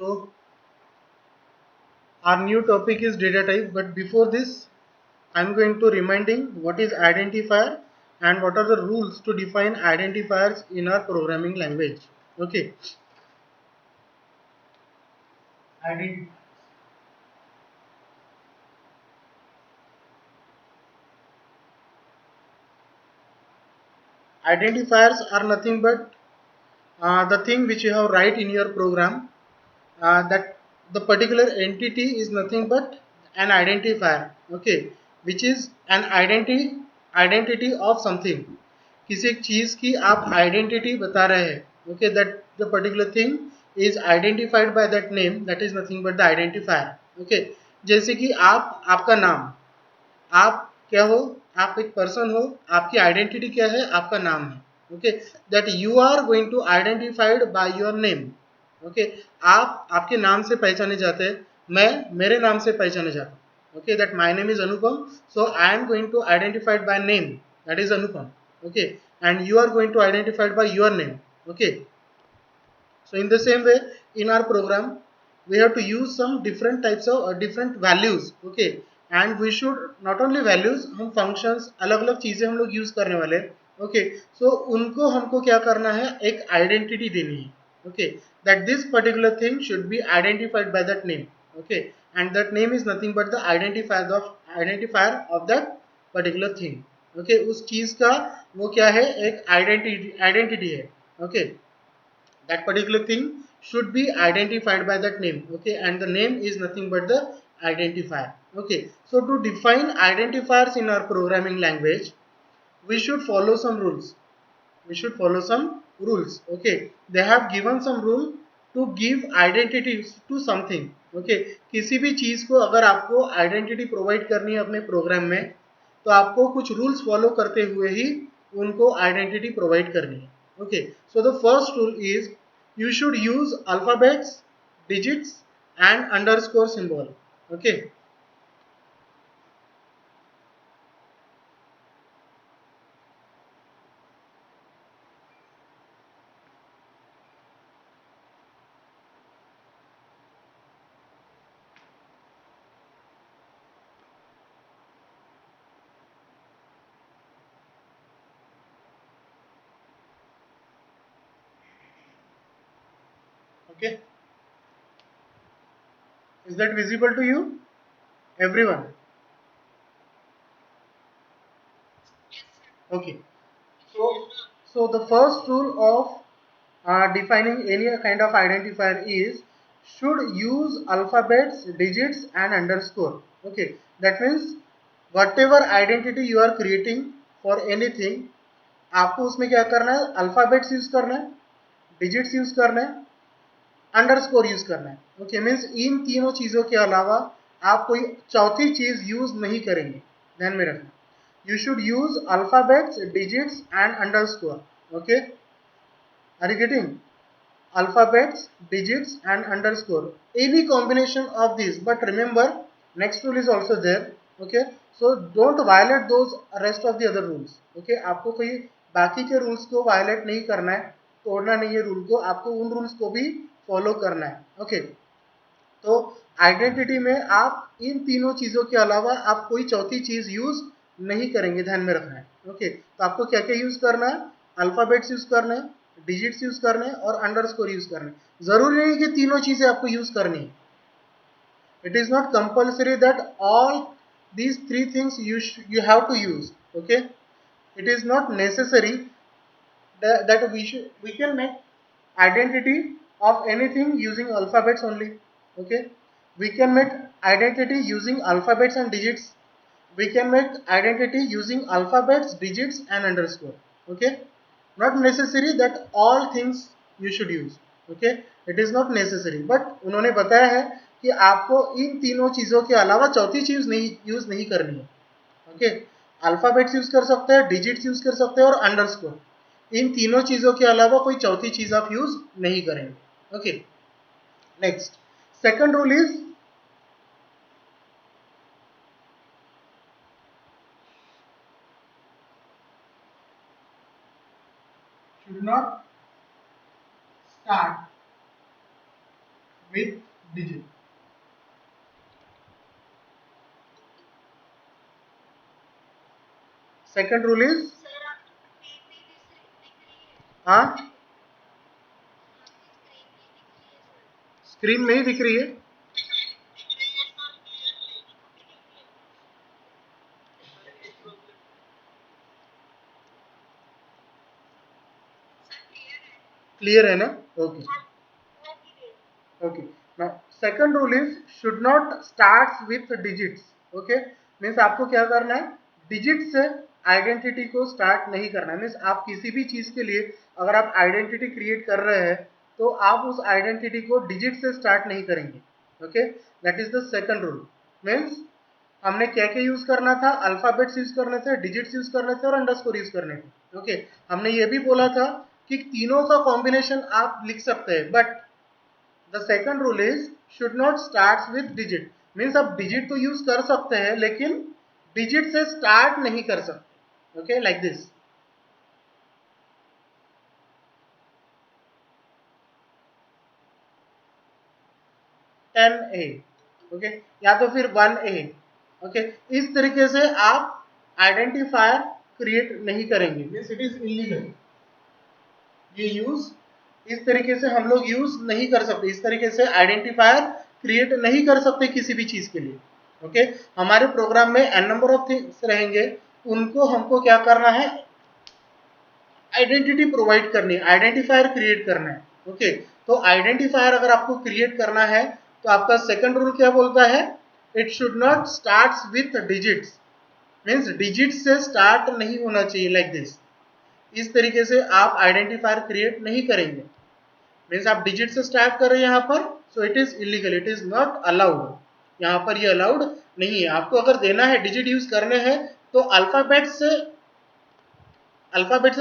So our new topic is data type, but before this I'm going to reminding what is identifier and what are the rules to define identifiers in our programming language. Okay. Ident- Identifiers are nothing but the thing which you have write in your program, that the particular entity is nothing but an identifier, okay, which is an identity of something. किसी एक चीज की आप identity बता रहे हैं, okay, that the particular thing is identified by that name, that is nothing but the identifier, okay. जैसे कि आप, आपका नाम, आप क्या हो, आप एक पर्सन हो, आपकी आइडेंटिटी क्या है, आपका नाम है, okay, that you are going to identified by your name, okay. आप आपके नाम से पहचाने जाते हैं, मैं मेरे नाम से पहचाने जाता हूँ, okay, that my name is Anupam, so I am going to identified by name, that is Anupam, okay, and you are going to identify it by your name, okay. So in the same way, in our program we have to use some different types of different values, okay, and we should not only values, हम functions अलग अलग चीजें हम लोग use करने वाले, okay, so उनको हमको क्या करना है, एक आइडेंटिटी देनी है, okay, that this particular thing should be identified by that name, okay, and that name is nothing but the identifier of that particular thing, okay, उस चीज का वो क्या है, एक आइडेंटिटी है, okay, that particular thing should be identified by that name, okay, and the name is nothing but the identifier, okay. So to define identifiers in our programming language, we should follow some rules, okay. They have given some rule to give identity to something, okay. किसी भी चीज को अगर आपको identity provide करनी है अपने programme में, तो आपको कुछ रूल्स फॉलो करते हुए ही उनको आइडेंटिटी प्रोवाइड करनी है, okay. So the first rule is you should use alphabets, digits and underscore symbol, okay. Okay, is that visible to you, everyone? Okay. So the first rule of defining any kind of identifier is should use alphabets, digits and underscore, okay. That means whatever identity you are creating for anything, आपको उसमें क्या करना है, alphabets use करना है, digits use करना है, underscore use करना है, ओके। मीन्स इन तीनों चीजों के अलावा आप कोई चौथी चीज यूज नहीं करेंगे, ध्यान में रखना। You should use alphabets, digits and underscore, okay. Are you getting? Alphabets, digits and underscore, any combination of these, but remember next rule is also there, okay. So don't violate those rest of the other rules, okay. आपको कोई बाकी के rules को violate नहीं करना है, तोड़ना नहीं है rule को, आपको उन rules को भी follow करना है, okay. तो आइडेंटिटी में आप इन तीनों चीजों के अलावा आप कोई चौथी चीज यूज नहीं करेंगे, ध्यान में रखना है, ओके। तो आपको क्या क्या यूज करना है, अल्फाबेट्स यूज करना है, डिजिट्स यूज करने हैं और अंडरस्कोर यूज करना है। जरूरी नहीं कि तीनों चीजें आपको यूज करनी है, it is not compulsory that all these three things you have to use, okay. It is not necessary that we can make identity of anything using alphabets only, okay. We can make identity using alphabets and digits, we can make identity using alphabets, digits and underscore, okay. Not necessary that all things you should use, okay. It is not necessary, but उन्होंने बताया है कि आपको इन तीनों चीजों के अलावा चौथी चीज नहीं यूज नहीं करनी है, ओके। अल्फाबेट्स यूज कर सकते हैं, डिजिट्स यूज कर सकते हैं और अंडरस्कोर, इन तीनों चीजों के अलावा कोई चौथी चीज आप यूज नहीं करेंगे, okay. Next, second rule is should not start with digit. Second rule is हाँ स्क्रीन में ही दिख रही है. क्लियर है ना? Okay. Okay. Now second rule is should not starts with digits. Okay. Means आपको क्या करना है, डिजिट से आइडेंटिटी को स्टार्ट नहीं करना है. मीन्स आप किसी भी चीज के लिए अगर आप आइडेंटिटी क्रिएट कर रहे हैं तो आप उस आइडेंटिटी को डिजिट से स्टार्ट नहीं करेंगे. Okay, that is the second rule. Means हमने क्या क्या यूज करना था, अल्फाबेट्स यूज करने थे, डिजिट्स यूज करने थे और अंडरस्कोर यूज करने थे. ओके, हमने ये भी बोला था कि तीनों का कॉम्बिनेशन आप लिख सकते हैं, but the second rule is should not start with digit. Means आप डिजिट तो यूज कर सकते हैं लेकिन डिजिट से स्टार्ट नहीं कर सकते. Okay, like this. 10A. Okay, या तो फिर 1A. ओके, इस तरीके से आप आइडेंटिफायर क्रिएट नहीं करेंगे. Means it is illegal. ये यूज इस तरीके से हम लोग यूज नहीं कर सकते. इस तरीके से आइडेंटिफायर क्रिएट नहीं कर सकते किसी भी चीज के लिए. ओके, हमारे प्रोग्राम में एन नंबर ऑफ थिंग्स रहेंगे, उनको हमको क्या करना है, आइडेंटिटी प्रोवाइड करनी है, आइडेंटिफायर क्रिएट करना है. ओके, तो आइडेंटिफायर अगर आपको क्रिएट करना है तो आपका सेकंड रूल क्या बोलता है, it should not start with digits. Means digit से स्टार्ट नहीं होना चाहिए, लाइक दिस. इस तरीके से आप आइडेंटिफायर क्रिएट नहीं करेंगे. मीन्स आप डिजिट से स्टार्ट कर रहे हैं यहाँ पर, so it is illegal, it is not allowed. यहाँ पर ये अलाउड नहीं है. आपको अगर देना है, डिजिट यूज करने हैं तो अल्फाबेट से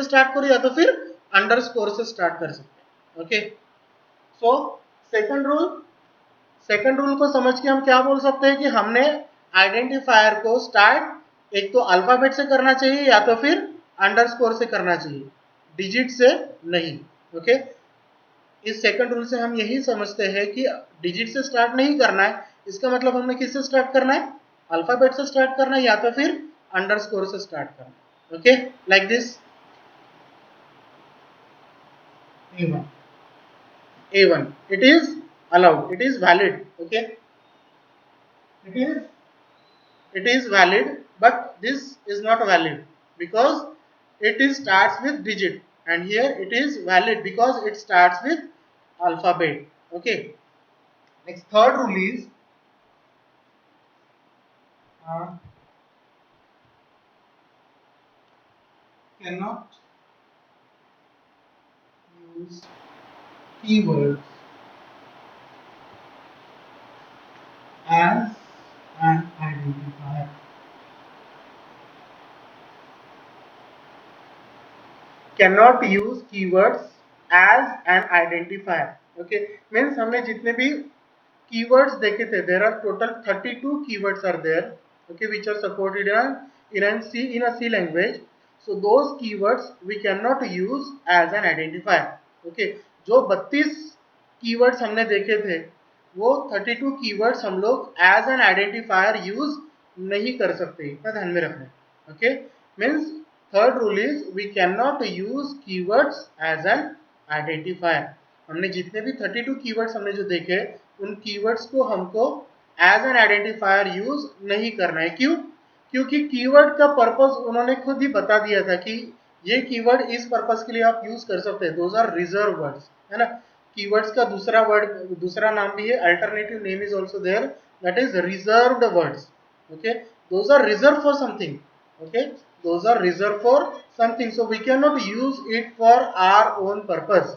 स्टार्ट करो या तो फिर अंडरस्कोर से स्टार्ट कर सकते हैं. ओके, सो सेकंड रूल को समझ के हम क्या बोल सकते हैं कि हमने आइडेंटिफायर को स्टार्ट एक तो अल्फाबेट से करना चाहिए या तो फिर अंडरस्कोर से करना चाहिए, डिजिट से नहीं. ओके, इस सेकंड रूल से हम यही समझते हैं कि डिजिट से स्टार्ट नहीं करना है. इसका मतलब हमने किससे स्टार्ट करना है, अल्फाबेट से स्टार्ट करना है या तो फिर अंडरस्कोर से स्टार्ट करना है. Okay, like this. A1. A1. It is allowed. It is valid. Okay. It is valid, but this is not valid because it is starts with digit, and here it is valid because it starts with alphabet. Okay. Next third rule is uh, cannot use keywords as an identifier. Cannot use keywords as an identifier. Okay, means हमने जितने भी keywords देखे थे, there are total 32 keywords are there. Okay, which are supported in a C language. So those keywords we cannot use as an identifier. Okay, जो 32 keywords हमने देखे थे वो 32 keywords हम लोग as an identifier use नहीं कर सकते. इतना ध्यान में रखना. Okay, means third rule is we cannot use keywords as an identifier. हमने जितने भी 32 keywords हमने जो देखे उन keywords को हमको as an identifier यूज नहीं करना है. क्यों? क्योंकि कीवर्ड का पर्पस उन्होंने खुद ही बता दिया था कि ये कीवर्ड इस पर्पस के लिए आप यूज कर सकते हैं. दोज आर रिजर्व वर्ड्स, है ना. कीवर्ड्स का दूसरा नाम भी है, alternative name is also there, that is reserved words. Okay, those are reserve for something. Okay, those are reserved for something, so we cannot use it for our own purpose.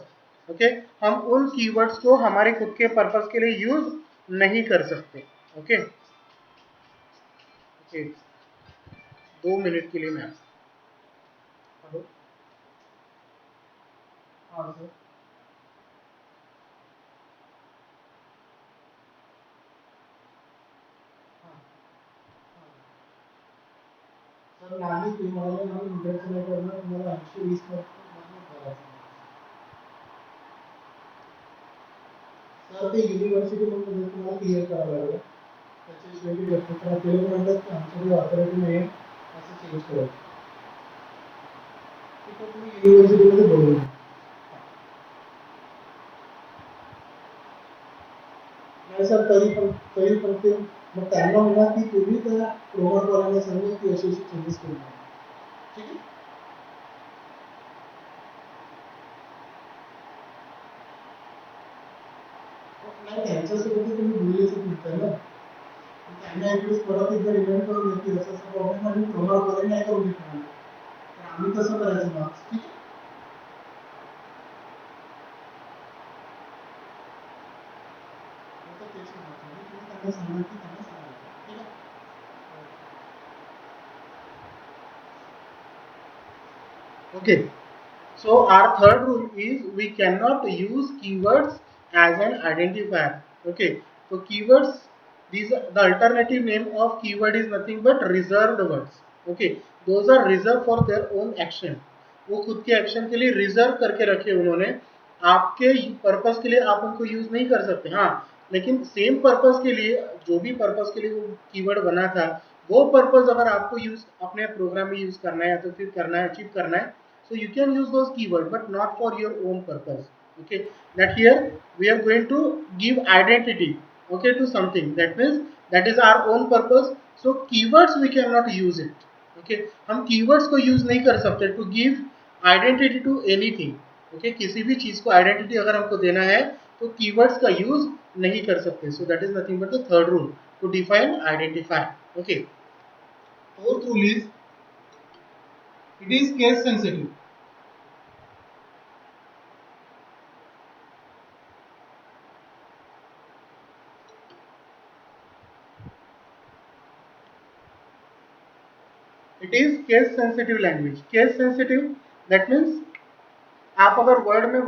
Okay, हम उन keywords को हमारे खुद के purpose के लिए use नहीं कर सकते. ओके, ओके, 2 मिनट के लिए मैं. हेलो, हाँ सर. सर नानी तुम्हारे हम इंटरेस्ट नहीं करना, तुम्हारा अच्छे इस पर सर ते युनिव्हर्सिटी म्हणून तुम्हाला क्लिअर करावं लागेल. त्याची 20% तर ते लोक म्हणतात की आमच्याकडे ऑथॉरिटी नाही आहे असं चेंज करायचं. ठीक आहे, तुम्ही युनिव्हर्सिटीमध्ये बोलू. नाही सर, तरी पण ते मग त्यांना म्हणा की तुम्ही त्या प्रोग्रामवाल्यांना सांगा की अशी अशी चेंजेस करू. ठीक आहे. नाही, त्यांच्यासोबत तुम्ही बोललेच नाही ना. त्यांना ऍटलीस्ट परत एकदा रिमाइंड करून देतील असं असं प्रॉब्लेम आणि प्रोग्रामवाले नाही करून देणार. तर आम्ही कसं करायचं मग? ठीक आहे. तेच म्हणतो मी, तुम्ही त्यांना सांगा की त्यांना सांगायचं. ठीक आहे. Okay, so our third rule is we cannot use keywords as an identifier. Okay, so keywords, these the alternative name of keyword is nothing but reserved words. Okay, those are reserved for their own action. वो खुद के action के लिए reserve करके रखे उन्होंने, आपके purpose के लिए आप उनको यूज नहीं कर सकते. हाँ, लेकिन सेम पर्पस के लिए, जो भी पर्पस के लिए वो कीवर्ड बना था, वो पर्पस अगर आपको यूज अपने प्रोग्राम में यूज करना है या तो फिर करना है, अचीव करना है, so you can use those keywords but not for your own purpose. Okay, that here we are going to give identity, okay, to something. That means that is our own purpose. So keywords we cannot use it. Okay, हम keywords को use नहीं कर सकते to give identity to anything. Okay, किसी भी चीज को identity अगर हमको देना है तो keywords का use नहीं कर सकते. So that is nothing but the third rule to define identify. Okay, fourth rule is it is case sensitive. It is case sensitive language. Case sensitive, that means आप अगर वर्ड में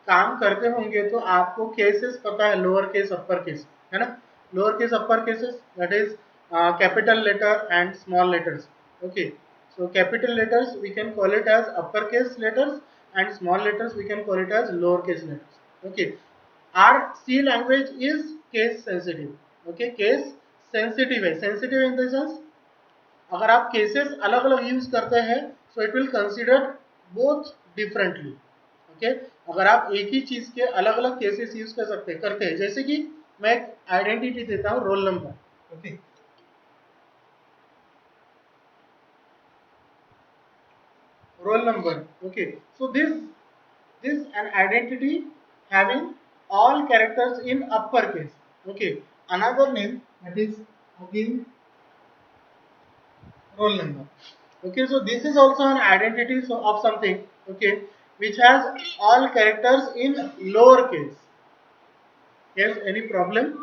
काम करते होंगे तो आपको केसेस पता है, लोअर केस अपर केस, है ना. Lower case upper cases, that is capital letter and small letters. Okay, so capital letters we can call it as uppercase letters and small letters we can call it as lowercase letters. Okay, our C language is case sensitive. Okay, case sensitive है. Sensitive in the sense अगर आप cases अलग अलग use करते हैं so it will consider both differently. Okay, अगर आप एक ही चीज के अलग अलग केसेस यूज कर सकते करते हैं, जैसे कि मैं एक आइडेंटिटी देता हूं, roll number. Okay, roll number. Okay, so this an identity having all characters in uppercase. Okay, another name that is again roll number. Okay, so this is also an identity of something. Okay, which has all characters in lowercase. Yes, any problem?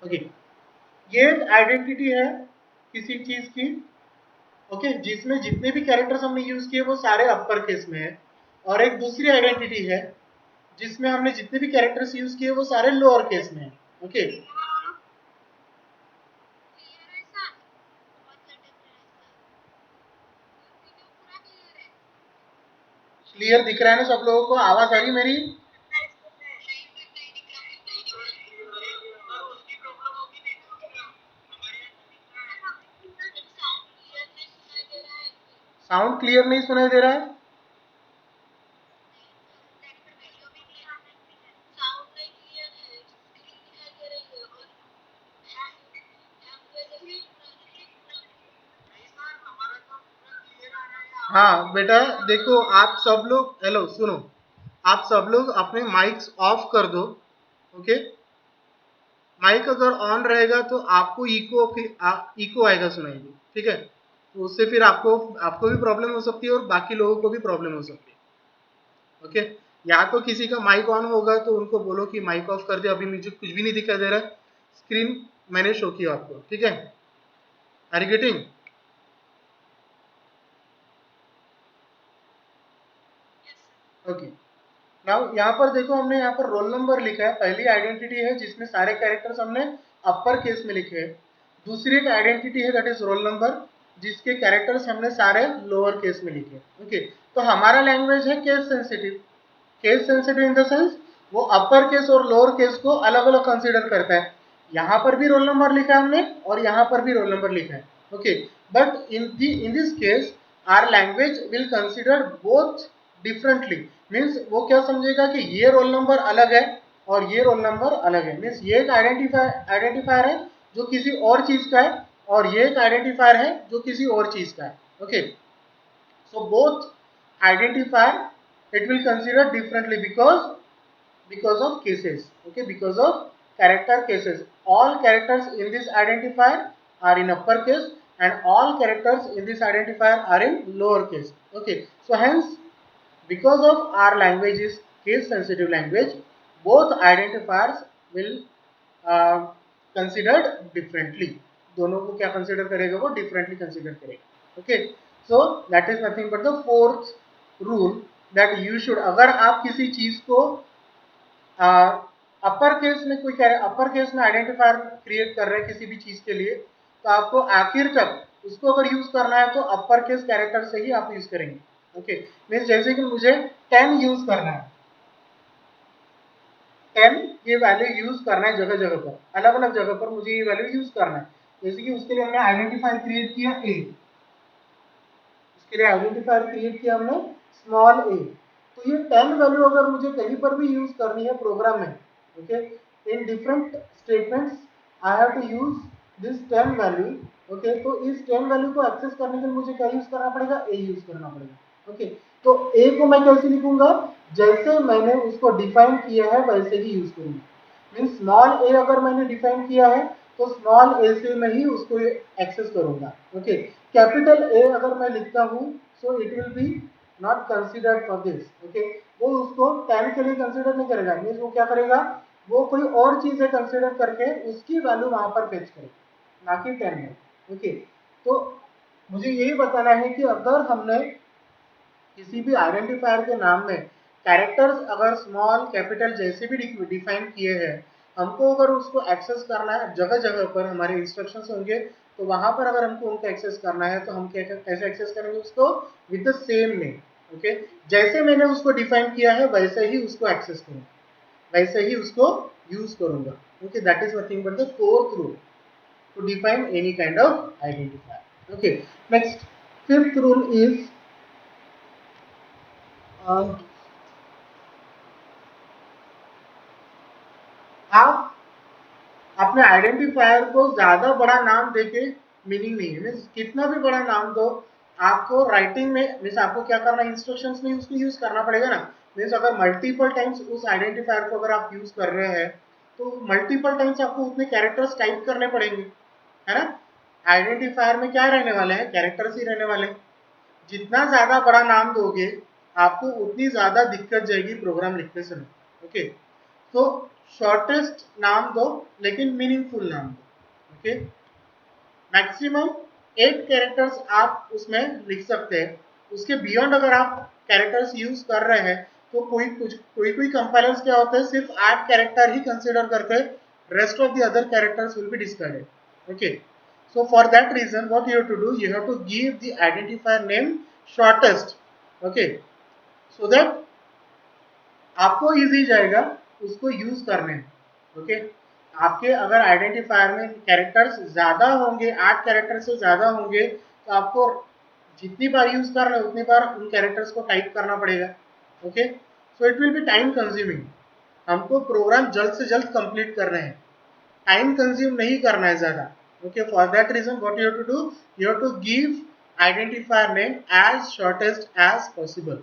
Okay, ये identity है किसी चीज की. Okay, जिसमें जितने भी characters हमने use किए वो सारे अपर केस में है. और एक दूसरी आइडेंटिटी है जिसमें हमने जितने भी कैरेक्टर्स यूज किए वो सारे लोअर केस में है. ओके, क्लियर दिख रहा है ना सब लोगों को? आवाज आ रही मेरी? साउंड क्लियर नहीं सुनाई दे रहा है? हाँ बेटा, देखो आप सब लोग, हेलो सुनो, आप सब लोग अपने माइक्स ऑफ कर दो. ओके, माइक अगर ऑन रहेगा तो आपको इको आएगा सुनाई दे. ठीक है, तो उससे फिर आपको आपको भी प्रॉब्लम हो सकती है और बाकी लोगों को भी प्रॉब्लम हो सकती है. ओके, या तो किसी का माइक ऑन होगा तो उनको बोलो कि माइक ऑफ कर दे, अभी मुझे कुछ भी नहीं दिखाई दे रहा है, स्क्रीन मैंने शो किया आपको. ठीक है, are you getting? Okay, now यहाँ पर देखो, हमने यहाँ पर रोल नंबर लिखा है. पहली आइडेंटिटी है जिसमें सारे कैरेक्टर्स हमने अपर केस में लिखे हैं. दूसरी एक आइडेंटिटी है दैट इज रोल नंबर, जिसके कैरेक्टर्स हमने सारे लोअर केस में लिखे. ओके, तो हमारा लैंग्वेज है case sensitive. Case sensitive in the sense वो अपर केस और लोअर केस को अलग अलग कंसीडर करता है। यहां पर भी रोल नंबर लिखा है हमने और यहां पर भी रोल नंबर लिखा है। Okay, but in this case our language will consider both differently. Means वो क्या समझेगा कि ये रोल नंबर अलग है और ये रोल नंबर अलग है। मीन्स ये एक आइडेंटिफायर है जो किसी और चीज का है और ये एक आइडेंटिफायर है जो किसी और चीज का है। Okay, so both identifier it will consider differently because of cases. Okay, because of character cases. All characters in this identifier are in uppercase and all characters in this identifier are in lowercase. Okay, so hence because of our language is case sensitive language, both identifiers will uh, considered differently. दोनों को क्या consider करेगा, वो differently consider करेगा। Okay, so that is nothing but the fourth rule that you should, अगर आप किसी चीज को अपर केस में कोई अपर केस में आइडेंटिफायर क्रिएट कर रहे हैं किसी भी चीज के लिए, तो आपको आखिर तक उसको अगर यूज करना है तो अपर केस कैरेक्टर से ही आप यूज करेंगे। ओके, मीन्स जैसे कि मुझे 10 यूज करना है, 10 ये वैल्यू यूज करना है जगह जगह पर, अलग अलग जगह पर मुझे ये वैल्यू यूज करना है। जैसे कि उसके लिए हमने आइडेंटिफायर क्रिएट किया ए, उसके लिए आइडेंटिफायर क्रिएट किया हमने स्मॉल ए। तो ये 10 वैल्यू अगर मुझे कहीं पर भी यूज करनी है प्रोग्राम में, okay, in different statements I have to use this 10 value. Okay, तो इस 10 वैल्यू को एक्सेस करने के लिए मुझे क्या यूज करना पड़ेगा, ए यूज करना पड़ेगा। ओके, तो ए को मैं कैसे लिखूंगा, जैसे मैंने उसको डिफाइन किया है वैसे ही यूज करूंगा। मीन स्मॉल ए अगर मैंने डिफाइन किया है तो स्मॉल ए से मैं ही उसको एक्सेस करूंगा। ओके, कैपिटल ए अगर मैं लिखता हूं so it will be not considered for this. Okay, वो उसको 10 के लिए कंसिडर नहीं करेगा। मीन्स वो क्या करेगा, वो कोई और चीज है कंसिडर करके उसकी वैल्यू वहां पर फेच करेगा, ना कि 10 में। ओके, तो मुझे यही बताना है कि अगर हमने किसी भी आइडेंटिफायर के नाम में कैरेक्टर्स अगर स्मॉल कैपिटल जैसे भी डिफाइन किए हैं, हमको अगर उसको एक्सेस करना है जगह जगह पर हमारे इंस्ट्रक्शंस होंगे, तो वहां पर अगर हमको उनको एक्सेस करना है तो हम कैसे एक्सेस करेंगे उसको, with the same name. Okay, जैसे मैंने उसको डिफाइन किया है वैसे ही उसको एक्सेस करूंगा, वैसे ही उसको यूज करूंगा। Okay, that is nothing but the fourth rule to define any kind of identifier. Okay, next fifth rule is आप अपने आइडेंटिफायर को ज्यादा बड़ा नाम देके मीनिंग नहीं है। मीन्स कितना भी बड़ा नाम दो, आपको राइटिंग में मीन्स आपको क्या करना है, इंस्ट्रक्शंस में उसको यूज करना पड़ेगा ना। मीन्स अगर मल्टीपल टाइम्स उस आइडेंटिफायर को अगर आप यूज कर रहे हैं तो मल्टीपल टाइम्स आपको उतने कैरेक्टर्स टाइप करने पड़ेंगे, है ना। आइडेंटिफायर में क्या रहने वाले हैं, कैरेक्टर्स ही रहने वाले हैं। जितना ज्यादा बड़ा नाम दोगे आपको उतनी ज्यादा दिक्कत जाएगी प्रोग्राम लिखते समय। ओके, तो शॉर्टेस्ट नाम दो लेकिन मीनिंगफुल नाम दो। ओके, मैक्सिमम 8 कैरेक्टर्स आप उसमें लिख सकते हैं। उसके बियॉन्ड अगर आप कैरेक्टर्स यूज कर रहे हैं तो कोई कंपाइलर्स क्या होते हैं, सिर्फ 8 कैरेक्टर ही कंसिडर करते हैं, rest of the other characters will be discarded. Okay, so for that reason what you have to do, you have to give the identifier name shortest। okay, so that आपको easy जाएगा उसको use करने में। Okay, आपके अगर identifier में characters ज्यादा होंगे, 8 कैरेक्टर से ज्यादा होंगे, तो आपको जितनी बार यूज करना है उतनी बार उन कैरेक्टर्स को टाइप करना पड़ेगा। Okay, so it will be time consuming. हमको प्रोग्राम जल्द से जल्द कंप्लीट करना है, टाइम कंज्यूम नहीं करना है ज्यादा। Okay, for that reason what you have to do, you have to give identifier name as shortest as possible.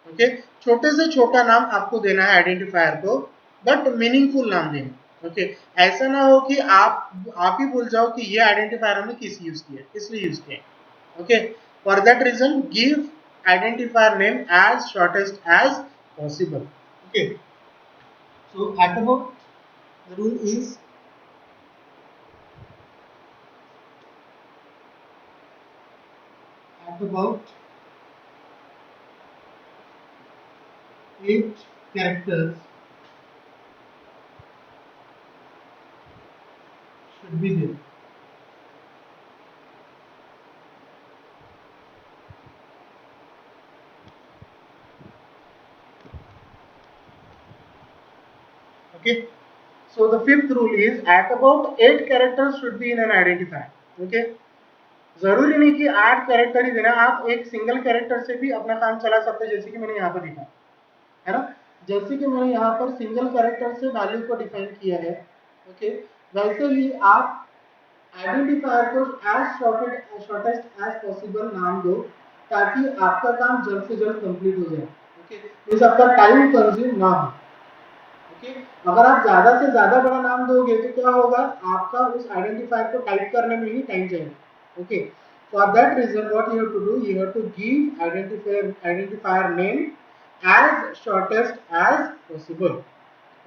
Okay, छोटे से छोटा नाम आपको देना है आइडेंटिफायर को, बट मीनिंगफुल नाम देना। ओके, ऐसा ना हो कि आप ही भूल जाओ कि ये आइडेंटिफायर हमने किस यूज किया, किस लिए यूज किया। Okay, for that reason give identifier name as shortest as possible. Okay, so at about the rule is at about 8 characters should be there। Okay. So the fifth rule is at about 8 characters should be in an identifier. Okay. जरूरी नहीं कि 8 character ही देना, आप एक single character से भी अपना काम चला सकते हैं, जैसे कि मैंने यहाँ पर दिखा है ना, जैसे कि मैंने यहाँ पर सिंगल कैरेक्टर से वैल्यू को डिफाइन किया है। ओके, वैसे ही आप आइडेंटिफायर को एज शॉर्टेस्ट एज पॉसिबल नाम दो, ताकि आपका काम जल्द से जल्द कंप्लीट हो जाए। ओके, इस आपका टाइम कंज्यूम ना हो। ओके, अगर आप ज्यादा से ज्यादा बड़ा नाम दोगे तो क्या होगा, आपका उस आइडेंटिफायर को टाइप करने में ही टाइम जाएगा। Okay, for that reason what you have to do, you have to give identifier name as shortest as possible.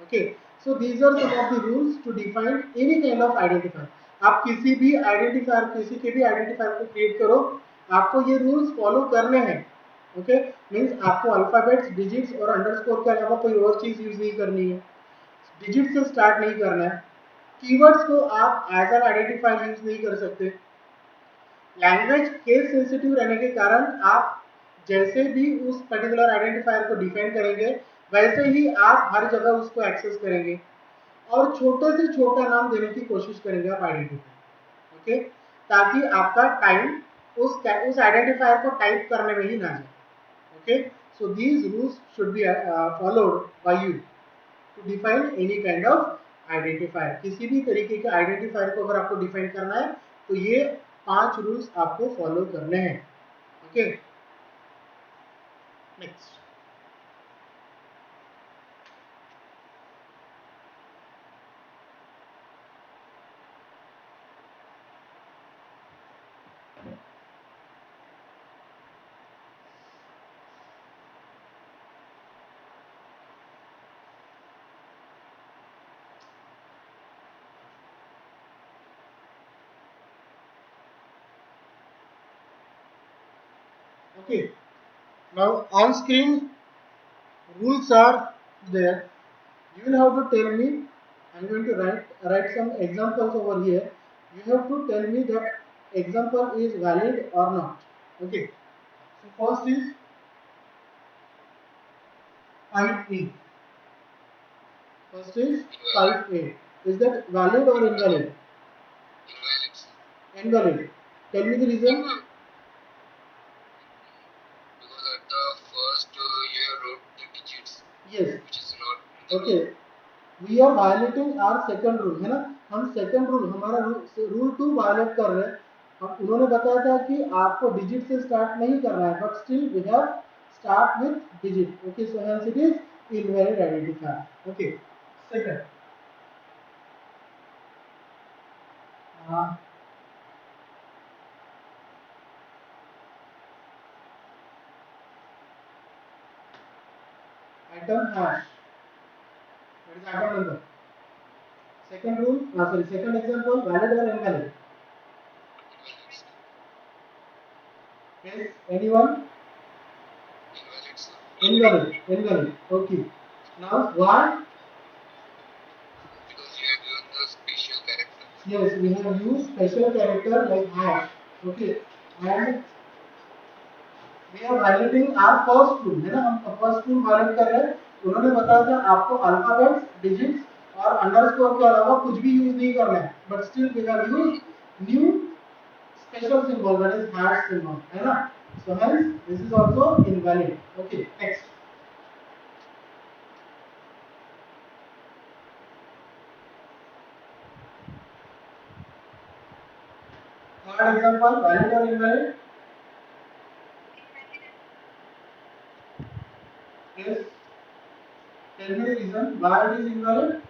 Okay, so these are some of the rules to define any kind of identifier. आप किसी भी identifier, किसी के भी identifier को create करो, आपको ये रूल्स फॉलो करने हैं। ओके, मींस आपको अल्फाबेट्स, डिजिट्स और अंडरस्कोर के अलावा कोई और चीज यूज नहीं करनी है, डिजिट से स्टार्ट नहीं करना है, कीवर्ड्स को आप एज एन आइडेंटिफायर यूज नहीं कर सकते। लैंग्वेज केस सेंसिटिव रहने के कारण आप जैसे भी उस पर्टिकुलर आइडेंटिफायर को डिफाइन करेंगे, वैसे ही आप हर जगह उसको एक्सेस करेंगे, और छोटे से छोटा नाम देने की कोशिश करेंगे आप आइडेंटिफायर। ओके, ताकि आपका टाइम उस आइडेंटिफायर को टाइप करने में ही ना जाए। Okay, so these rules should be followed by you to define any kind of identifier. किसी भी तरीके के आइडेंटिफायर को अगर आपको डिफाइन करना है तो ये 5 रूल्स आपको फॉलो करने हैं। Okay, next. Okay, now on screen rules are there. You will have to tell me. I'm going to write some examples over here. You have to tell me that example is valid or not. Okay. So first is 5A. First is 5A. Is that valid or invalid? Invalid. Tell me the reason. Yes. Okay. We are violating our second rule, है ना, हम second rule, हमारा rule 2 violet कर रहे हैं। हम उन्होंने बताया था कि आपको डिजिट से स्टार्ट नहीं करना है, but still we have start with digit. Okay, so hence it is invalid identifier. Okay, second item hash, that is item number. Second rule, sorry, second example, valid or invalid? Yes, anyone? Invalid, invalid. Okay. Now why? Yes, we have used special character like hash. Okay, and we are violating our first rule, है ना, हम first rule violet कर रहे हैं। उन्होंने बताया था आपको अल्फाबेट्स, डिजिट्स और अंडरस्कोर के अलावा कुछ भी यूज नहीं करना है, but still we have used new special symbol, that is hash symbol, है ना, so hence this is also invalid. Okay, next. Third example, valid or invalid? Yes. Tell me the reason why it is invalid.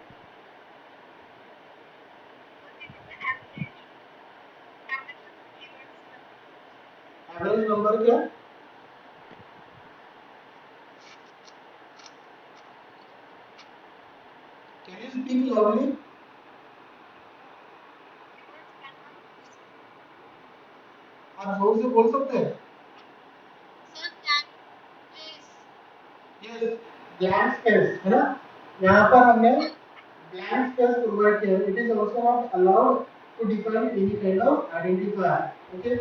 Average number क्या? Can you speak loudly? आप जोर से बोल सकते हैं? Yes, blank space, है ना, यहाँ पर हमने blank space प्रोवाइड किया है। It is also not allowed to define any kind of identifier. Okay,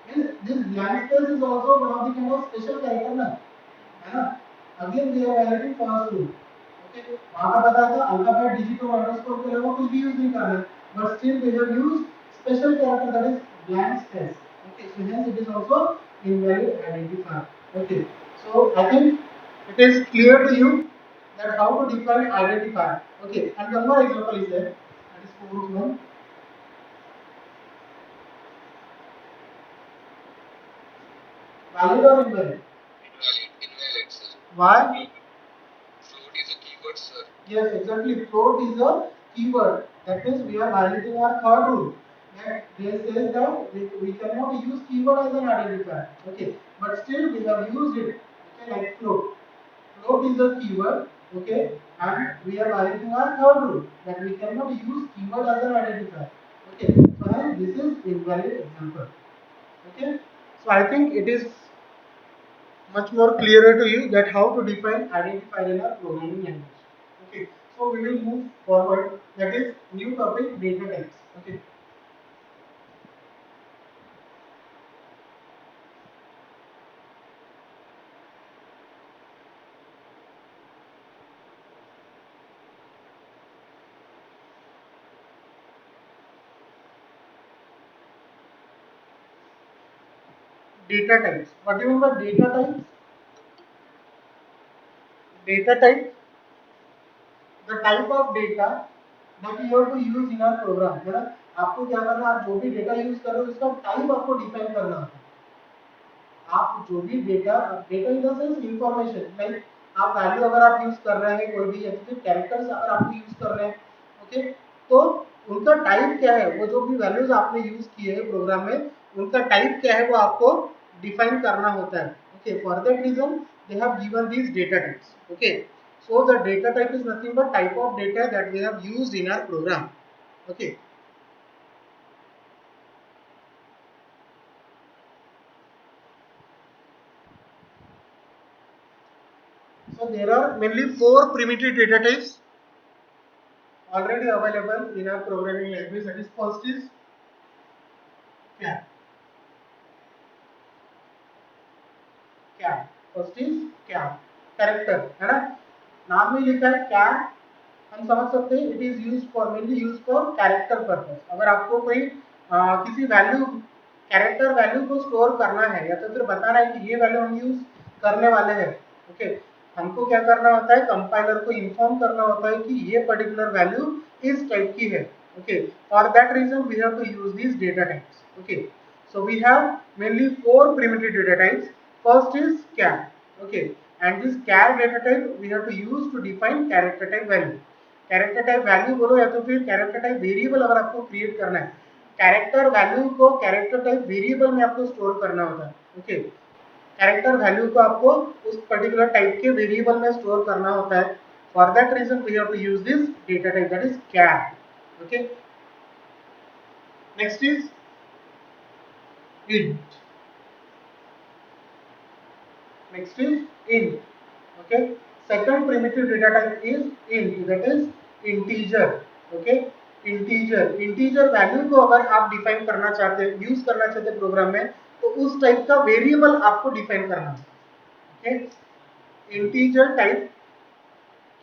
means this blank space is also one of the kind of special character ना, है ना, again we are violating first rule. वहां का पता था alphabet digit और underscore के अलावा कुछ भी यूज नहीं कर रहे, but still they have used special character that is blank space. Okay, so hence it is also invalid identifier. Okay, so I think it is clear to you that how to define identifier. Okay, and one more example is there, that is fourth one. Valid or invalid? Invalid, sir. Why? Float is a keyword, sir. Yes, exactly. Float is a keyword. That means we are violating our third rule. That they says that we cannot use keyword as an identifier. Okay, but still we have used it. Okay, like float. Float is a keyword. Okay, and we are violating our third rule that we cannot use keyword as an identifier. Okay, so hence this is invalid example. Okay, so I think it is much more clearer to you that how to define identifier in a programming language. Okay, so we will move forward. That is new topic, data types. Okay, data types. What do you mean by data types? Data type, the type of data that you have to use in our program. है ना? आपको क्या करना है? आप जो भी data use कर रहे हो उसका टाइप आपको डिफाइन करना है. आप जो भी data data in the sense information, like आप वैल्यू अगर आप यूज कर रहे हैं कोई भी या फिर कैरेक्टर्स अगर आप यूज कर रहे हैं, ओके, तो उनका टाइप क्या है, वो जो भी वैल्यूज आपने यूज किए हैं प्रोग्राम में उनका टाइप क्या है वो आपको डिफाइन करना होता है. Okay, for that reason they have given these data types. Okay, so the data type is nothing but type of data that we have used in our program. Okay, so there are mainly four primitive data types already available in our programming language. That is first is क्या क्या first is क्या character, है ना? नाम में लिखा है क्या, हम समझ सकते हैं it is use for mainly use for character purpose. अगर आपको कोई किसी वैल्यू कैरेक्टर वैल्यू को स्टोर करना है या तो फिर बताना है कि ये वैल्यू हम यूज करने वाले हैं, ओके, हमको क्या करना होता है, कंपाइलर को इन्फॉर्म करना होता है कि ये पर्टिकुलर वैल्यू इस टाइप की है. Okay, for that reason we have to use this data types. Okay, so we have mainly four primitive data types. First is char. Okay, and this char data type we have to use to define character type value. Character type value बोलो या तो फिर character type variable अगर आपको create करना है, character value को character type variable में आपको स्टोर करना होता है. ओके, कैरेक्टर वैल्यू को आपको उस पर्टिकुलर टाइप के वेरिएबल में स्टोर करना होता है. For that reason we have to use this data type that is char. Okay, next is int. Next is int. Okay. Second primitive data type is int, that is integer. Okay. Integer value को अगर आप define करना चाहते हैं, use करना चाहते हैं programme में, तो उस टाइप का वेरिएबल आपको डिफाइन करना है. ओके, इंटीजर टाइप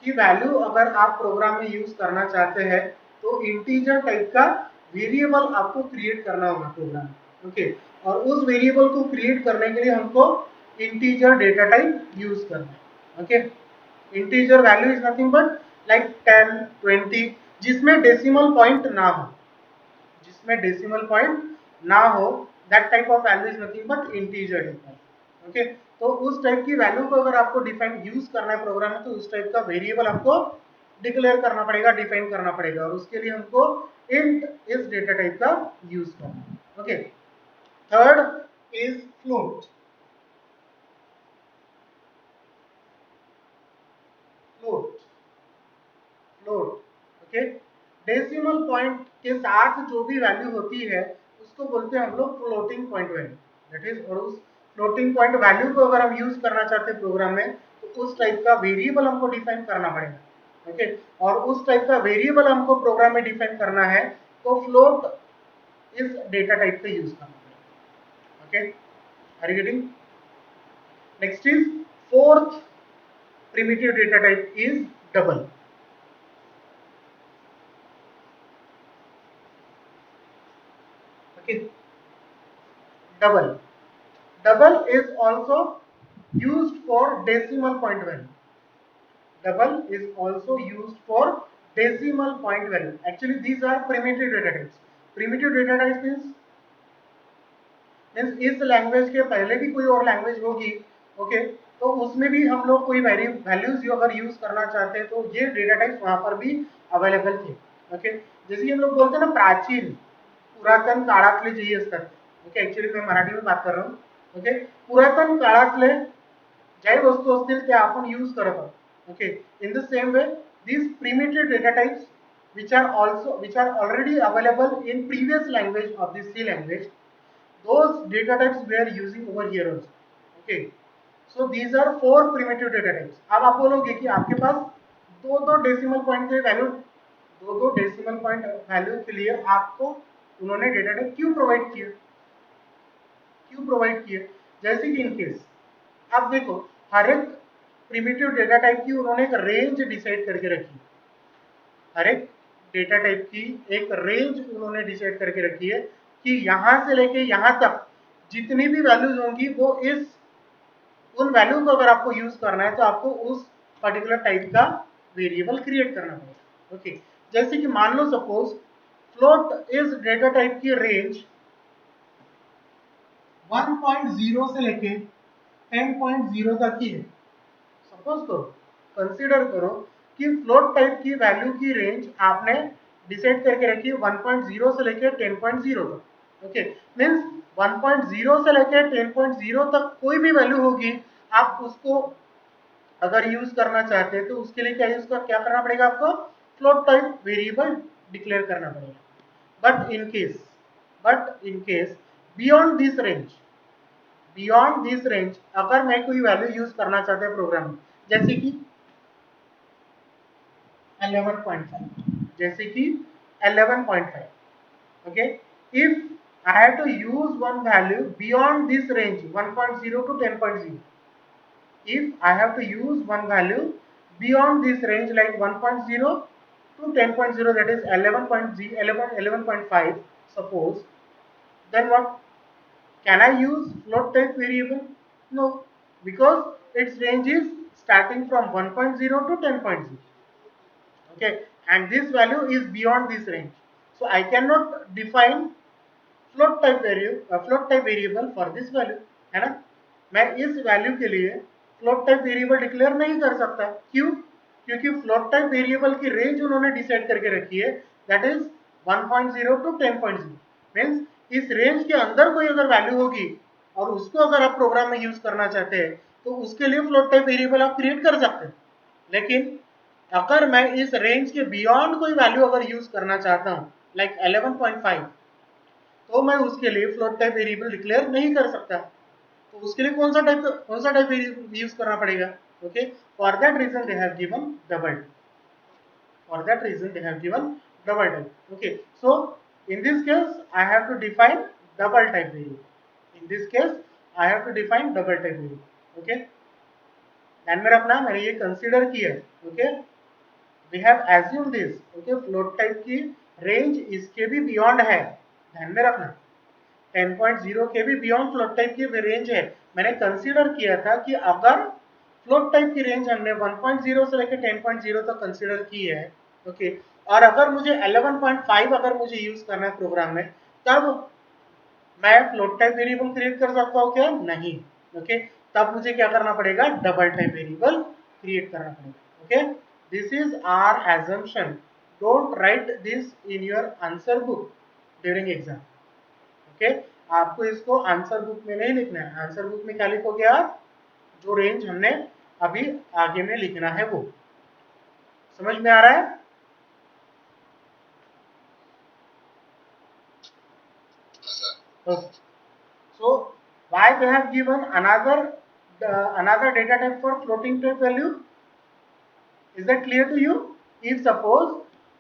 की वैल्यू अगर आप प्रोग्राम में यूज करना चाहते हैं तो इंटीजर टाइप का वेरिएबल आपको क्रिएट करना होगा प्रोग्राम में. ओके, और उस वेरिएबल को क्रिएट करने के लिए हमको इंटीजर डेटा टाइप यूज करना है. Okay, integer value is nothing but like 10, 20 जिसमें डेसिमल पॉइंट ना हो, जिसमें डेसिमल पॉइंट ना हो, that type of value is nothing but integer data. Okay, तो उस टाइप की वैल्यू को अगर आपको डिफाइन यूज करना है प्रोग्राम में तो उस टाइप का वेरिएबल आपको डिक्लेयर करना पड़ेगा, डिफाइन करना पड़ेगा, और उसके लिए हमको इंट इस डेटा टाइप का यूज करना है. Okay, third is float. Float float okay, decimal point के साथ जो भी वैल्यू होती है उसको बोलते हैं हम लोग floating point value. That is, और उस फ्लोटिंग पॉइंट वैल्यू को अगर हम यूज करना चाहते हैं प्रोग्राम में तो उस टाइप का वेरिएबल हमको डिफाइन करना पड़ेगा. ओके, और उस टाइप का वेरिएबल हमको प्रोग्राम में डिफाइन करना है तो फ्लोट इस डेटा टाइप का यूज करना पड़ेगा. Okay, are you getting? Next is fourth primitive data type is double. Okay, double. Double is also used for decimal point value. Double is also used for decimal point value. Actually, these are primitive data types. Primitive data types means इस language के पहले भी कोई और language होगी, okay, तो उसमें भी हम लोग कोई वैल्यूज अगर यूज करना चाहते हैं तो ये डेटा टाइप्स वहां पर भी अवेलेबल थे. ओके, जैसे हम लोग बोलते हैं ना प्राचीन पुरातन काळातले जे असतात. ओके, ऍक्च्युअली मैं मराठी में बात कर रहा हूँ. ओके, पुरातन काळातले ज्याही वस्तू असतील त्या आपण यूज करत आहोत. Okay, in the same way these primitive data types which are already available in previous language of the C language, those data types we are using over here also. Okay, so these are four primitive data types. अब आप बोलोगे कि आपके पास दो decimal point के value दो decimal point value के लिए आपको उन्होंने डेटा टाइप क्यों प्रोवाइड किए. जैसे कि इन केस आप देखो, हर एक प्रिमिटिव डेटा टाइप की उन्होंने एक रेंज डिसाइड करके रखी. हर एक डेटा टाइप की एक रेंज उन्होंने डिसाइड करके रखी है कि यहां से लेके यहां तक जितनी भी वैल्यूज होंगी वो इस उन वैल्यू को अगर आपको यूज करना है तो आपको उस पर्टिकुलर टाइप का वेरिएबल क्रिएट करना पड़ेगा. ओके, जैसे कि मान लो सपोज फ्लोट इस डेटा टाइप की रेंज 1.0 से लेके 10.0 तक की है. सपोज करो, कंसीडर करो कि फ्लोट टाइप की वैल्यू की रेंज आपने डिसाइड करके रखी है 1.0 से लेके 10.0 तक. ओके, मींस 1.0 से लेके 10.0 तक कोई भी वैल्यू होगी, आप उसको अगर यूज करना चाहते हैं तो उसके लिए क्या करना पड़ेगा, आपको फ्लोट टाइप वेरिएबल डिक्लेयर करना पड़ेगा. But in case beyond this range अगर मैं कोई वैल्यू यूज करना चाहता है प्रोग्राम में, जैसे कि 11.5, okay, if I have to use one value beyond this range 1.0 to 10.0, if I have to use one value beyond this range like 1.0 to 10.0, that is 11.5, suppose, then what? Can I use float type variable? No, because its range is starting from 1.0 to 10.0. Okay, and this value is beyond this range, so I cannot define float type variable for this value, है ना. मैं इस value के लिए float type variable declare नहीं कर सकता. क्यों? क्योंकि फ्लोट टाइप वेरिएबल की रेंज उन्होंने डिसाइड करके रखी है, दैट इज 1.0 टू 10.0. मींस इस रेंज के अंदर कोई अगर वैल्यू होगी और उसको अगर आप प्रोग्राम में यूज करना चाहते हैं तो उसके लिए फ्लोट टाइप वेरिएबल आप क्रिएट कर सकते हैं. लेकिन अगर मैं इस रेंज के बियॉन्ड कोई वैल्यू अगर यूज करना चाहता हूं लाइक 11.5, तो मैं उसके लिए फ्लोट टाइप वेरिएबल डिक्लेयर नहीं कर सकता. तो उसके लिए कौन सा टाइप यूज करना पड़ेगा. Okay, for that reason they have given double type. Okay, so in this case I have to define double type variable. Okay, ध्यान में रखना, मैंने ये कंसीडर किया. Okay, we have assume this. Okay, float type की range इसके भी beyond है, ध्यान में रखना. 10.0 के भी बियॉन्ड फ्लोट टाइप की रेंज है. मैंने कंसीडर किया था कि अगर फ्लोट टाइप की रेंज हमने 1.0 से लेकर 10.0 तक कंसीडर की है, ओके, और अगर मुझे 11.5 अगर मुझे यूज करना है प्रोग्राम में, तब मैं फ्लोट टाइप वेरिएबल क्रिएट कर सकता हूँ क्या? नहीं. ओके, तब मुझे क्या करना पड़ेगा, डबल टाइप वेरिएबल क्रिएट करना पड़ेगा. Okay, this is our assumption. Don't write this in your answer book during exam. Okay, आपको इसको आंसर बुक में नहीं लिखना है. आंसर बुक में क्या लिखोगे आप, जो रेंज हमने अभी आगे में लिखना है वो. समझ में आ रहा है? So why they have given another data type for floating type value? Is that clear to you? If suppose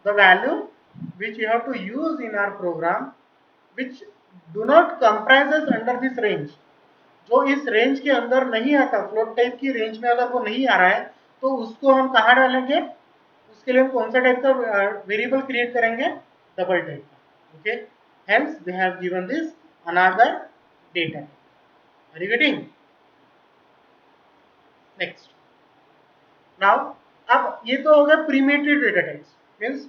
the value which you have to use in our program which do not comprises under this range, जो इस range के अंदर नहीं आता, float type की range में अगर वो नहीं आ रहा है, तो उसको हम कहाँ डालेंगे, उसके लिए हम कौन सा टाइप का वेरिएबल क्रिएट करेंगे, डबल टाइप का, okay, hence they have given this another data. Are you getting? Next, now अब ये तो हो गया प्रीमेटेड डेटा टाइप्स, मीन्स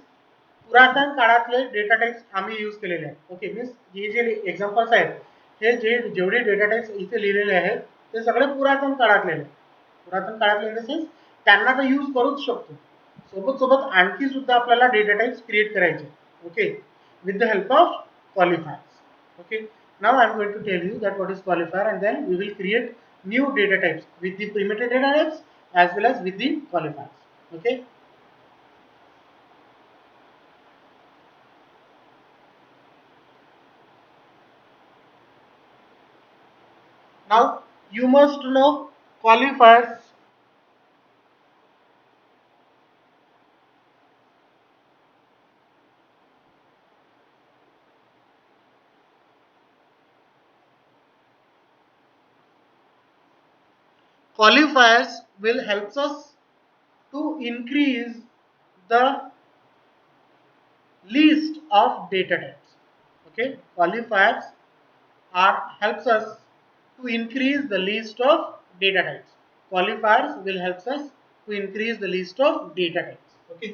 पुरातन काळातले डेटा टाइप्स आम्ही यूज केलेले आहेत, ओके, मीन्स हे जे एक्झाम्पल्स आहेत हे जे जेवढे डेटा टाइप्स इथे लिहिलेले आहेत ते सगळे पुरातन काळातले आहेत. पुरातन काळातले इन द सेन्स त्यांना तर यूज करूच शकतो, सोबत सोबत आणखी सुद्धा आपल्याला डेटा टाइप्स क्रिएट करायचे, okay, with the help of qualifiers. Okay, now I am going to tell you that what is qualifier and then we will create new data types with the primitive data types as well as with the qualifiers. Okay, now you must know qualifiers. Qualifiers will help us to increase the list of data types. Okay, qualifiers are helps us to increase the list of data types. Qualifiers will help us to increase the list of data types. Okay,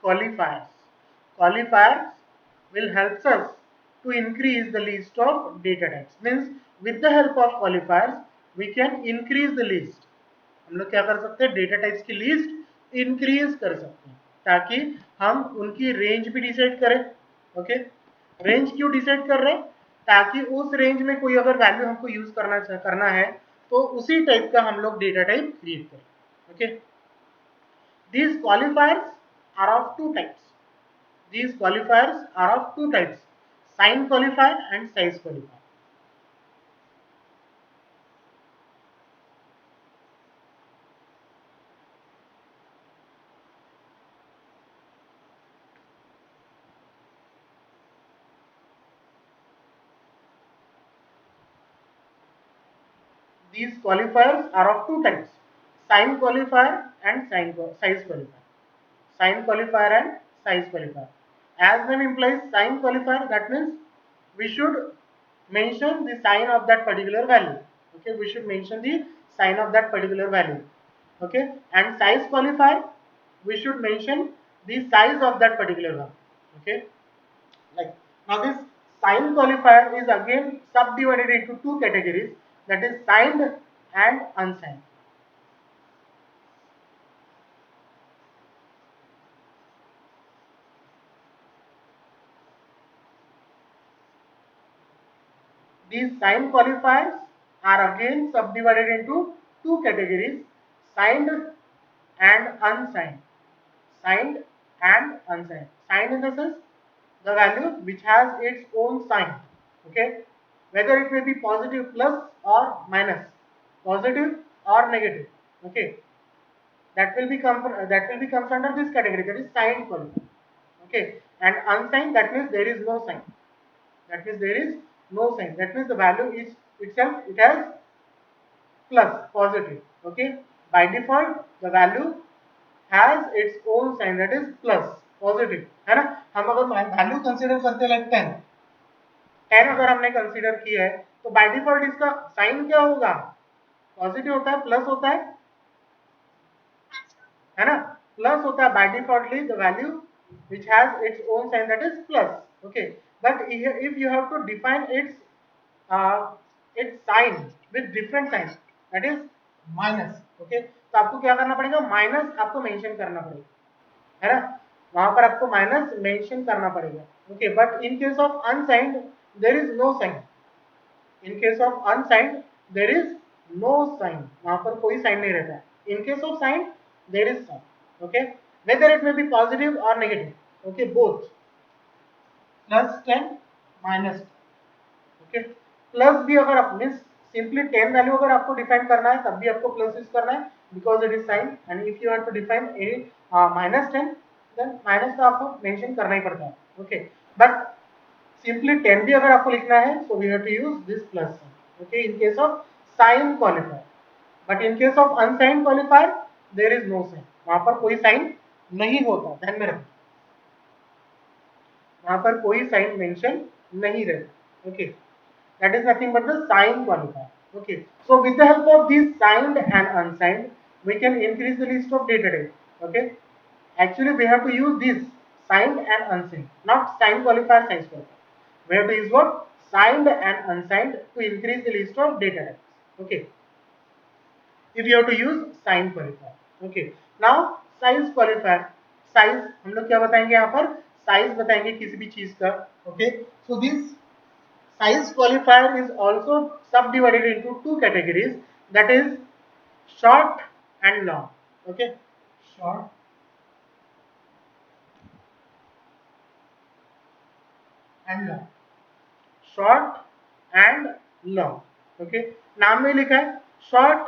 qualifiers. Qualifiers will help us to increase the list of data types. Means with the help of qualifiers we can increase the list. हम लोग क्या कर सकते हैं, data types की list increase कर सकते हैं ताकि हम उनकी रेंज भी डिसाइड करें. ओके, रेंज क्यों डिसाइड कर रहे हैं, ताकि उस रेंज में कोई अगर वैल्यू हमको यूज करना है तो उसी टाइप का हम लोग डेटा टाइप क्रिएट करें. Okay, these qualifiers are of two types. These qualifiers are of two types, sign qualifier and size qualifier. These qualifiers are of two types, sign qualifier and size qualifier. Sign qualifier and size qualifier. As name implies, sign qualifier, that means we should mention the sign of that particular value. Okay, we should mention the sign of that particular value. Okay, and size qualifier, we should mention the size of that particular one. Okay, like now this sign qualifier is again subdivided into two categories, that is signed and unsigned. These sign qualifiers are again subdivided into two categories, signed and unsigned. Signed and unsigned. Signed in the sense the value which has its own sign. Okay, whether it may be positive plus or minus, positive or negative. Okay, that will comes under this category, that is signed qualifier. Okay, and unsigned, that means there is no sign. That means there is no sign. That means the value is itself, it has plus, positive. Okay, by default the value has its own sign, that is plus, positive, है ना. हम अगर value consider करते हैं like 10, 10 अगर हमने consider किया है तो बाय डिफॉल्ट इसका साइन क्या होगा, पॉजिटिव होता है, प्लस होता है ना, प्लस होता है by defaultly the value which has its own sign, that is plus. Okay, but if you have to define its sign with different signs, that is minus. Okay, तो आपको क्या करना पड़ेगा, माइनस आपको मेंशन करना पड़ेगा, है ना, वहां पर आपको माइनस मेंशन करना पड़ेगा. Okay, but in case of unsigned there is no sign. In case of unsigned there is no sign, वहां पर कोई साइन नहीं रहता है. In case of sign there is sign. Okay, whether it may be positive or negative. Okay, both, plus 10 minus 10. Okay, plus भी अगर आप means simply 10 value अगर आपको डिफाइन करना है तब भी आपको प्लस यूज करना है because it is sign. And if you want to define any minus 10 then minus तो आपको मेंशन करना ही पड़ता है. ओके, बट सिंपली 10 भी अगर आपको लिखना है so we have to use this plus sign. okay, in case of sign qualifier, but in case of unsigned qualifier there is no sign, वहां पर कोई साइन नहीं होता, ध्यान में रखना, वहां पर कोई साइन मेंशन नहीं रहता, okay, that is nothing but the sign qualifier, okay. So with the help of these signed and unsigned we can increase the list of data types, okay. Actually we have to use this signed and unsigned, not signed qualifier, signed qualifier. We have to use what? Signed and unsigned to increase the list of data types, okay. If you have to use signed qualifier, okay. Now size qualifier, size हम लोग क्या बताएंगे यहाँ पर, size बताएंगे किसी भी चीज का, okay. So this size qualifier is also subdivided into two categories, that is short and long, okay. Short and long, short and long, okay. नाम में लिखा है short,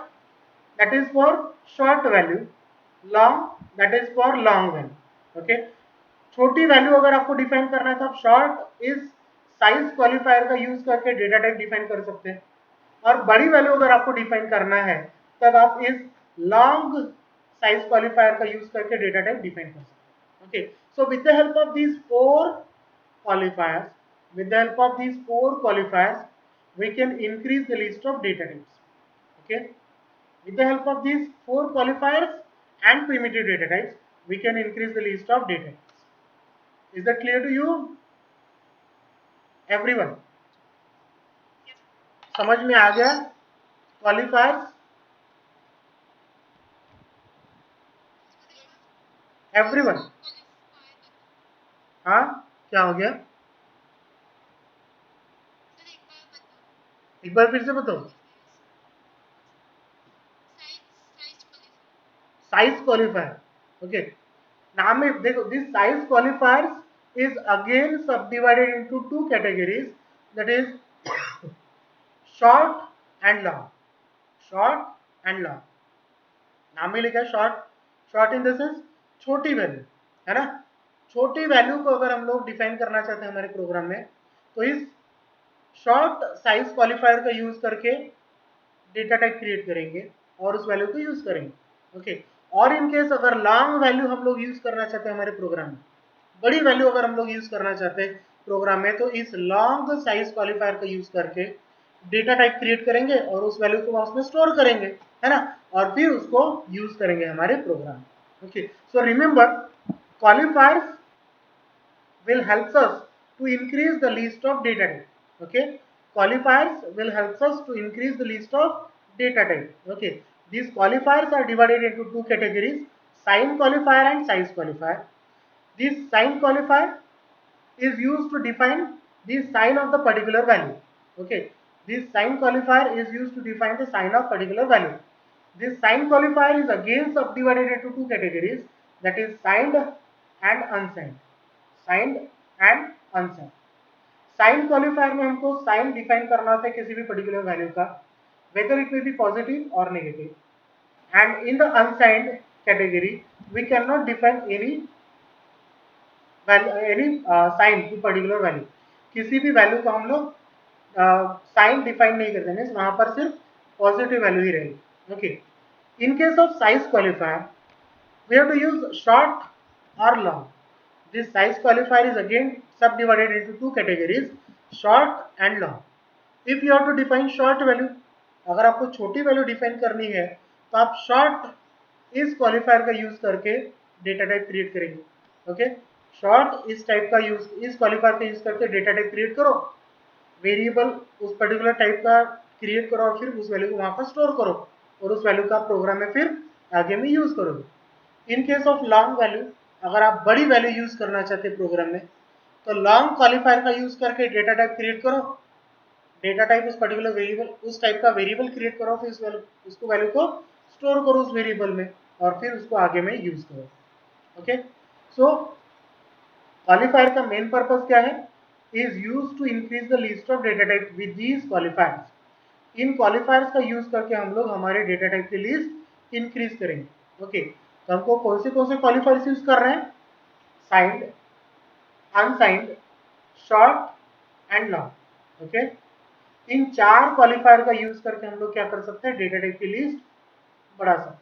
that is for short value, long that is for long value, okay. छोटी value अगर आपको define करना है तो आप शॉर्ट इस साइज क्वालिफायर का यूज करके डेटा टाइप डिफाइन कर सकते हैं, और बड़ी वैल्यू अगर आपको डिफाइन करना है तब आप इस लॉन्ग साइज क्वालिफायर का यूज करके डेटा टाइप डिफाइन कर सकते हैं, okay. So with the help of these four qualifiers, with the help of these four qualifiers we can increase the list of data types, okay. With the help of these four qualifiers and primitive data types we can increase the list of data types. Is that clear to you everyone? समझ में आ गया क्वालिफायर्स everyone? हाँ, क्या हो गया, एक बार फिर से बताओ. Size qualifier, okay. नाम में देखो, this size qualifiers is again subdivided into two categories, that is short and long, short and long. नाम में लिखा है short, short in the sense छोटी वैल्यू, है ना. छोटी वैल्यू को अगर हम लोग डिफाइन करना चाहते हैं हमारे प्रोग्राम में तो इस शॉर्ट साइज क्वालिफायर का यूज करके डेटा टाइप क्रिएट करेंगे और उस वैल्यू को यूज करेंगे, ओके. और इन केस अगर लॉन्ग वैल्यू हम लोग यूज करना चाहते हैं हमारे प्रोग्राम में, बड़ी वैल्यू अगर हम लोग यूज करना चाहते हैं प्रोग्राम में, तो इस लॉन्ग साइज क्वालिफायर का यूज करके डेटा टाइप क्रिएट करेंगे और उस वैल्यू को उसमें स्टोर करेंगे, है ना, और फिर उसको यूज करेंगे हमारे प्रोग्राम में, okay. So remember, क्वालिफायर्स will helps us to increase the list of data type, okay. Qualifiers will helps us to increase the list of data type, okay. These qualifiers are divided into two categories, sign qualifier and size qualifier. This sign qualifier is used to define the sign of the particular value, okay. This sign qualifier is used to define the sign of particular value. This sign qualifier is again subdivided into two categories, that is signed and unsigned, signed and unsigned. Signed qualifier में हमको sign define करना होता है किसी भी particular value का, whether it may be positive और negative. And in the unsigned category we can not define any sign to particular value. किसी भी वैल्यू का हम लोग साइन डिफाइन नहीं करते हैं, वहां पर सिर्फ पॉजिटिव वैल्यू ही रहेगी, okay. In case of size qualifier we have to use short और long. This size qualifier is again subdivided into two categories, short and long. If you have to define short value, अगर आपको छोटी value define करनी है तो आप short इस qualifier का यूज करके डेटा टाइप क्रिएट करेंगे, ओके. शॉर्ट इस टाइप का यूज, इस क्वालिफायर का यूज करके डेटा टाइप क्रिएट करो, वेरिएबल उस पर्टिकुलर टाइप का क्रिएट करो और फिर उस वैल्यू को वहां पर स्टोर करो और उस वैल्यू का प्रोग्राम में फिर आगे में यूज करोगे. इन केस ऑफ लॉन्ग वैल्यू, अगर आप बड़ी वैल्यू यूज करना चाहते हैं प्रोग्राम में तो लॉन्ग क्वालिफायर का यूज करके डेटा टाइप क्रिएट करो, डेटा टाइप उस पर्टिकुलर वेरिएबल, उस टाइप का वेरिएबल क्रिएट करो, फिर उसको वैल्यू को स्टोर करो उस वेरिएबल में और फिर उसको आगे में यूज करो, ओके. सो क्वालिफायर का मेन पर्पज क्या है, is use to increase the list of data type with these qualifiers. इन क्वालिफायर्स का यूज करके हम लोग हमारे डेटा टाइप की लिस्ट इंक्रीज करेंगे, ओके. तो हमको कौन से क्वालिफायर्स यूज कर रहे हैं, signed, unsigned, short and long, okay. इन 4 क्वालिफायर का यूज करके हम लोग क्या कर सकते हैं, डेटा टाइप की लिस्ट बढ़ा सकते हैं।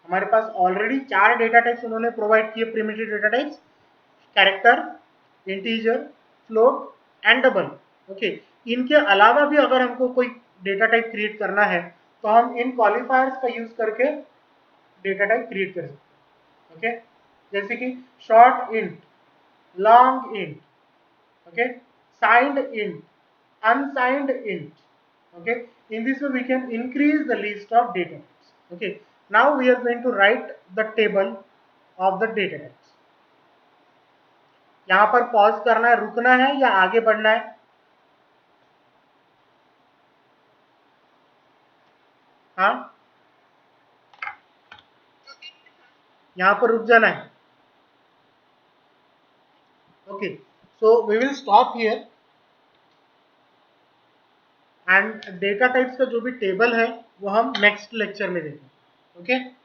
हमारे पास ऑलरेडी 4 डेटा टाइप्स उन्होंने प्रोवाइड किए, primitive data types, character, integer, float and double. Okay, इनके अलावा भी अगर हमको कोई डेटा टाइप क्रिएट करना है तो हम इन क्वालिफायर्स का यूज करके डेटा टाइप क्रिएट कर सकते हैं। ओके, जैसे कि short int, long int, okay, signed int, unsigned int. Okay, in this way we can increase the list of data types. Okay, now we are going to write the table of the data types. यहाँ पर pause करना है, रुकना है या आगे बढ़ना है? हाँ, यहाँ पर रुक जाना है। Okay, so we will stop here and data types का जो भी टेबल है वो हम नेक्स्ट लेक्चर में देखेंगे। ओके।